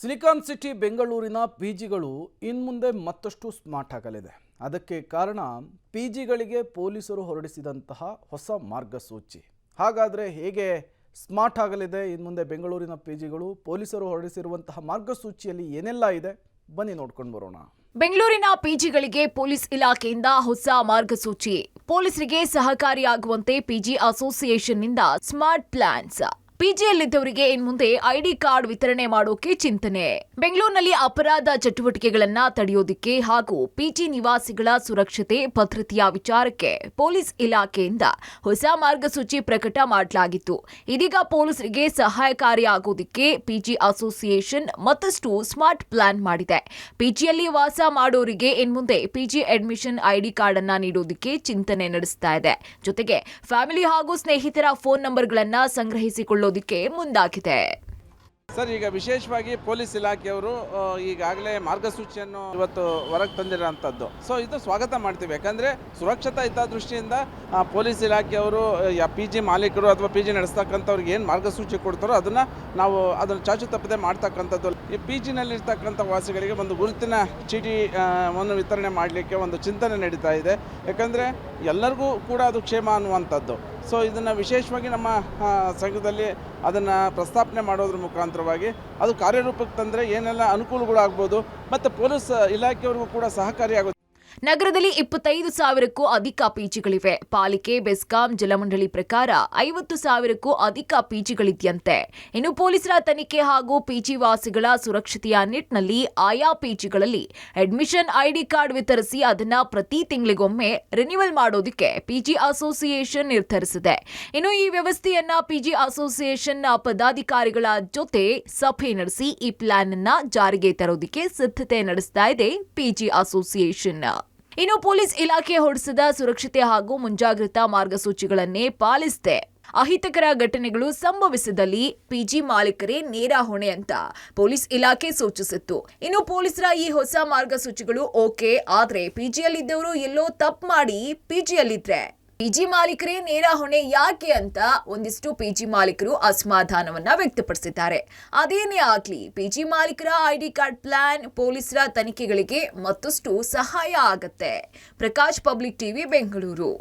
Silicon city ಬೆಂಗಳೂರಿನ ಪಿಜಿಗಳು ಇನ್ಮುಂದೆ ಮತ್ತಷ್ಟು ಸ್ಮಾರ್ಟ್ ಆಗಲಿದೆ. ಅದಕ್ಕೆ ಕಾರಣ ಪಿಜಿಗಳಿಗೆ ಪೊಲೀಸರು ಹೊರಡಿಸಿದಂತಹ ಹೊಸ ಮಾರ್ಗಸೂಚಿ. ಹಾಗಾದರೆ ಹೇಗೆ ಸ್ಮಾರ್ಟ್ ಆಗಲಿದೆ ಇನ್ಮುಂದೆ ಬೆಂಗಳೂರಿನ ಪಿಜಿಗಳು? ಪೊಲೀಸರು ಹೊರಡಿಸಿರುವಂತಹ ಮಾರ್ಗಸೂಚಿಯಲ್ಲಿ ಏನೆಲ್ಲ ಇದೆ, ಬನ್ನಿ ನೋಡ್ಕೊಂಡು ಬರೋಣ. ಬೆಂಗಳೂರಿನ ಪಿಜಿಗಳಿಗೆ ಪೊಲೀಸ್ ಇಲಾಖೆಯಿಂದ ಹೊಸ ಮಾರ್ಗಸೂಚಿ. ಪೊಲೀಸರಿಗೆ ಸಹಕಾರಿಯಾಗುವಂತೆ ಪಿಜಿ ಅಸೋಸಿಯೇಷನ್ನಿಂದ ಸ್ಮಾರ್ಟ್ ಪ್ಲಾನ್ಸ್. ಪಿಜಿಯಲ್ಲಿದ್ದವರಿಗೆ ಇನ್ಮುಂದೆ ಐಡಿ ಕಾರ್ಡ್ ವಿತರಣೆ ಮಾಡೋಕೆ ಚಿಂತನೆ. ಬೆಂಗಳೂರಿನಲ್ಲಿ ಅಪರಾಧ ಚಟುವಟಿಕೆಗಳನ್ನ ತಡೆಯೋದಿಕ್ಕೆ ಹಾಗೂ ಪಿಜಿ ನಿವಾಸಿಗಳ ಸುರಕ್ಷತೆ ಭದ್ರತೆಯ ವಿಚಾರಕ್ಕೆ ಪೊಲೀಸ್ ಇಲಾಖೆಯಿಂದ ಹೊಸ ಮಾರ್ಗಸೂಚಿ ಪ್ರಕಟ ಮಾಡಲಾಗಿತ್ತು. ಇದೀಗ ಪೊಲೀಸರಿಗೆ ಸಹಾಯಕಾರಿಯಾಗೋದಿಕ್ಕೆ ಪಿಜಿ ಅಸೋಸಿಯೇಷನ್ ಮತ್ತಷ್ಟು ಸ್ಮಾರ್ಟ್ ಪ್ಲಾನ್ ಮಾಡಿದೆ. ಪಿಜಿಯಲ್ಲಿ ವಾಸ ಮಾಡೋರಿಗೆ ಇನ್ಮುಂದೆ ಪಿಜಿ ಅಡ್ಮಿಷನ್ ಐಡಿ ಕಾರ್ಡ್ ಅನ್ನ ನೀಡೋದಿಕ್ಕೆ ಚಿಂತನೆ ನಡೆಸ್ತಾ ಇದೆ. ಜೊತೆಗೆ ಫ್ಯಾಮಿಲಿ ಹಾಗೂ ಸ್ನೇಹಿತರ ಫೋನ್ ನಂಬರ್ಗಳನ್ನ ಸಂಗ್ರಹಿಸಿಕೊಳ್ಳೋದಿಕ್ಕೆ ಮುಂದಾಗಿದೆ. ಸರ್, ಈಗ ವಿಶೇಷವಾಗಿ ಪೊಲೀಸ್ ಇಲಾಖೆಯವರು ಈಗಾಗಲೇ ಮಾರ್ಗಸೂಚಿಯನ್ನು ಇವತ್ತು ಹೊರಗೆ ತಂದಿರೋಂಥದ್ದು. ಸೊ ಇದು ಸ್ವಾಗತ ಮಾಡ್ತೀವಿ. ಯಾಕಂದರೆ ಸುರಕ್ಷತಾ ಹಿತದೃಷ್ಟಿಯಿಂದ ಪೊಲೀಸ್ ಇಲಾಖೆಯವರು ಪಿ ಜಿ ಮಾಲೀಕರು ಅಥವಾ ಪಿ ಜಿ ನಡೆಸ್ತಕ್ಕಂಥವ್ರಿಗೆ ಏನು ಮಾರ್ಗಸೂಚಿ ಕೊಡ್ತಾರೋ ಅದನ್ನು ಚಾಚು ತಪ್ಪದೆ ಮಾಡ್ತಕ್ಕಂಥದ್ದು. ಈ ಪಿ ಜಿನಲ್ಲಿರ್ತಕ್ಕಂಥ ವಾಸಿಗಳಿಗೆ ಒಂದು ಗುರುತಿನ ಚೀಟಿಯನ್ನು ವಿತರಣೆ ಮಾಡಲಿಕ್ಕೆ ಒಂದು ಚಿಂತನೆ ನಡೀತಾ ಇದೆ. ಯಾಕಂದರೆ ಎಲ್ಲರಿಗೂ ಕೂಡ ಅದು ಕ್ಷೇಮ ಅನ್ನುವಂಥದ್ದು. ಸೊ ಇದನ್ನು ವಿಶೇಷವಾಗಿ ನಮ್ಮ ಸಂಘದಲ್ಲಿ ಅದನ್ನು ಪ್ರಸ್ತಾಪನೆ ಮಾಡೋದ್ರ ಮುಖಾಂತರವಾಗಿ ಅದು ಕಾರ್ಯರೂಪಕ್ಕೆ ತಂದರೆ ಏನೆಲ್ಲ ಅನುಕೂಲಗಳಾಗ್ಬೋದು ಮತ್ತು ಪೊಲೀಸ್ ಇಲಾಖೆಯವ್ರಿಗೂ ಕೂಡ ಸಹಕಾರಿಯಾಗುತ್ತೆ. ನಗರದಲ್ಲಿ 25,000ಕ್ಕೂ ಅಧಿಕ ಪಿಜಿಗಳಿವೆ. ಪಾಲಿಕೆ, ಬೆಸ್ಕಾಂ, ಜಲಮಂಡಳಿ ಪ್ರಕಾರ 50,000ಕ್ಕೂ ಅಧಿಕ ಪಿಜಿಗಳಿದೆಯಂತೆ. ಇನ್ನು ಪೊಲೀಸರ ತನಿಖೆ ಹಾಗೂ ಪಿಜಿ ವಾಸಿಗಳ ಸುರಕ್ಷತೆಯ ನಿಟ್ಟಿನಲ್ಲಿ ಆಯಾ ಪಿಜಿಗಳಲ್ಲಿ ಅಡ್ಮಿಷನ್ ಐಡಿ ಕಾರ್ಡ್ ವಿತರಿಸಿ ಅದನ್ನ ಪ್ರತಿ ತಿಂಗಳಿಗೊಮ್ಮೆ ರಿನ್ಯೂವಲ್ ಮಾಡೋದಕ್ಕೆ ಪಿಜಿ ಅಸೋಸಿಯೇಷನ್ ನಿರ್ಧರಿಸಿದೆ. ಇನ್ನು ಈ ವ್ಯವಸ್ಥೆಯನ್ನ ಪಿಜಿ ಅಸೋಸಿಯೇಷನ್ ಪದಾಧಿಕಾರಿಗಳ ಜೊತೆ ಸಭೆ ನಡೆಸಿ ಈ ಪ್ಲಾನ್ ಅನ್ನ ಜಾರಿಗೆ ತರೋದಕ್ಕೆ ಸಿದ್ಧತೆ ನಡೆಸ್ತಾ ಇದೆ ಪಿಜಿ ಅಸೋಸಿಯೇಷನ್. ಇನ್ನು ಪೊಲೀಸ್ ಇಲಾಖೆ ಹೊರಡಿಸಿದ ಸುರಕ್ಷತೆ ಹಾಗೂ ಮುಂಜಾಗ್ರತಾ ಮಾರ್ಗಸೂಚಿಗಳನ್ನೇ ಪಾಲಿಸದೆ ಅಹಿತಕರ ಘಟನೆಗಳು ಸಂಭವಿಸಿದಲ್ಲಿ ಪಿಜಿ ಮಾಲೀಕರೇ ನೇರ ಹೊಣೆ ಅಂತ ಪೊಲೀಸ್ ಇಲಾಖೆ ಸೂಚಿಸಿತ್ತು. ಇನ್ನು ಪೊಲೀಸರ ಈ ಹೊಸ ಮಾರ್ಗಸೂಚಿಗಳು ಓಕೆ, ಆದ್ರೆ ಪಿಜಿಯಲ್ಲಿದ್ದವರು ಎಲ್ಲೋ ತಪ್ಪು ಮಾಡಿ ಪಿಜಿಯಲ್ಲಿದ್ರೆ ಪಿಜಿ ಮಾಲೀಕರೇ ನೇರ ಹೊಣೆ ಯಾಕೆ ಅಂತ ಒಂದಿಷ್ಟು ಪಿಜಿ ಮಾಲೀಕರು ಅಸಮಾಧಾನವನ್ನ ವ್ಯಕ್ತಪಡಿಸಿದ್ದಾರೆ. ಅದೇನೇ ಆಗ್ಲಿ, ಪಿಜಿ ಮಾಲೀಕರ ಐಡಿ ಕಾರ್ಡ್ ಪ್ಲಾನ್ ಪೊಲೀಸರ ತನಿಖೆಗಳಿಗೆ ಮತ್ತಷ್ಟು ಸಹಾಯ ಆಗತ್ತೆ. Prakash, public TV, Bengaluru.